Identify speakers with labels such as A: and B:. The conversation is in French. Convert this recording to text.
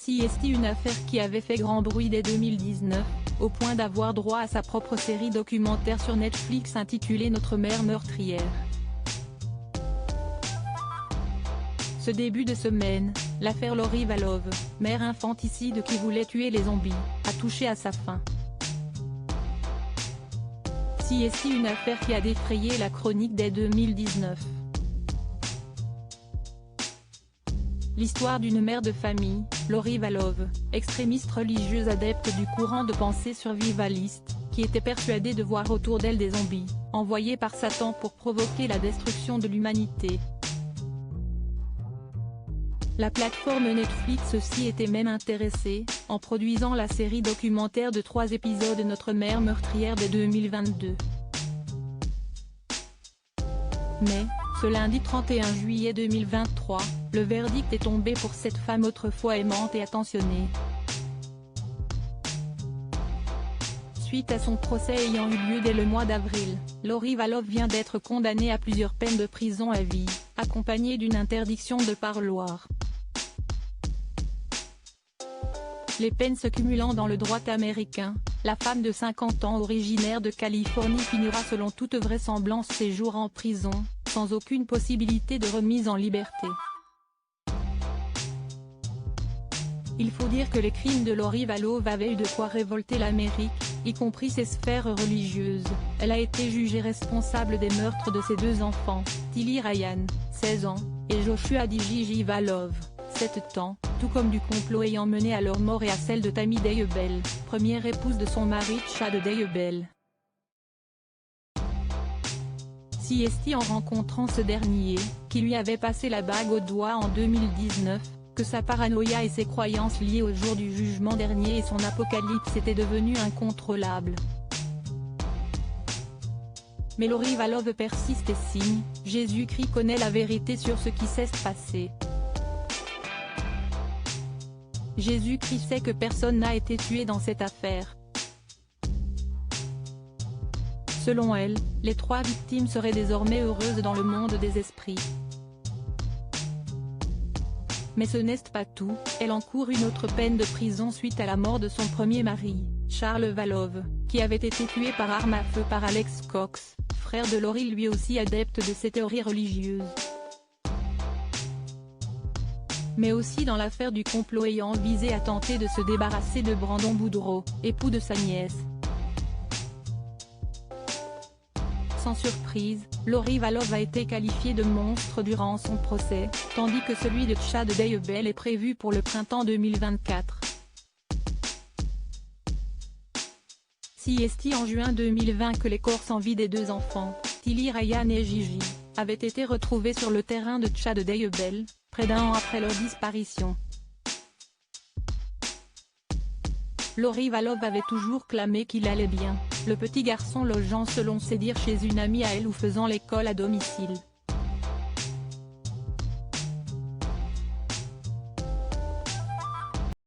A: CST, une affaire qui avait fait grand bruit dès 2019, au point d'avoir droit à sa propre série documentaire sur Netflix intitulée Notre mère meurtrière. Ce début de semaine, l'affaire Lori Valov, mère infanticide qui voulait tuer les zombies, a touché à sa fin. CST, une affaire qui a défrayé la chronique dès 2019. L'histoire d'une mère de famille, Lori Valov, extrémiste religieuse adepte du courant de pensée survivaliste, qui était persuadée de voir autour d'elle des zombies, envoyés par Satan pour provoquer la destruction de l'humanité. La plateforme Netflix aussi était même intéressée, en produisant la série documentaire de 3 épisodes Notre mère meurtrière dès 2022. Mais, ce lundi 31 juillet 2023, le verdict est tombé pour cette femme autrefois aimante et attentionnée. Suite à son procès ayant eu lieu dès le mois d'avril, Lori Valov vient d'être condamnée à plusieurs peines de prison à vie, accompagnée d'une interdiction de parloir. Les peines se cumulant dans le droit américain, la femme de 50 ans originaire de Californie finira selon toute vraisemblance ses jours en prison, sans aucune possibilité de remise en liberté. Il faut dire que les crimes de Lori Valov avaient eu de quoi révolter l'Amérique, y compris ses sphères religieuses. Elle a été jugée responsable des meurtres de ses 2 enfants, Tilly Ryan, 16 ans, et Joshua Dijiji Valov, 7 ans, tout comme du complot ayant mené à leur mort et à celle de Tammy Daybell, première épouse de son mari Chad Daybell. CST, en rencontrant ce dernier, qui lui avait passé la bague au doigt en 2019, que sa paranoïa et ses croyances liées au jour du jugement dernier et son apocalypse étaient devenues incontrôlables. Mais Lori Valov persiste et signe, Jésus-Christ connaît la vérité sur ce qui s'est passé. Jésus-Christ sait que personne n'a été tué dans cette affaire. Selon elle, les 3 victimes seraient désormais heureuses dans le monde des esprits. Mais ce n'est pas tout, elle encourt une autre peine de prison suite à la mort de son premier mari, Charles Valov, qui avait été tué par arme à feu par Alex Cox, frère de Lori lui aussi adepte de ces théories religieuses. Mais aussi dans l'affaire du complot ayant visé à tenter de se débarrasser de Brandon Boudreau, époux de sa nièce. Sans surprise, Lori Valov a été qualifiée de monstre durant son procès, tandis que celui de Chad Daybell est prévu pour le printemps 2024. CST, en juin 2020 que les corps sans vie des 2 enfants, Tilly Ryan et Gigi, avaient été retrouvés sur le terrain de Chad Daybell, près d'1 an après leur disparition. Lori Valov avait toujours clamé qu'il allait bien, le petit garçon logeant selon ses dires chez une amie à elle ou faisant l'école à domicile.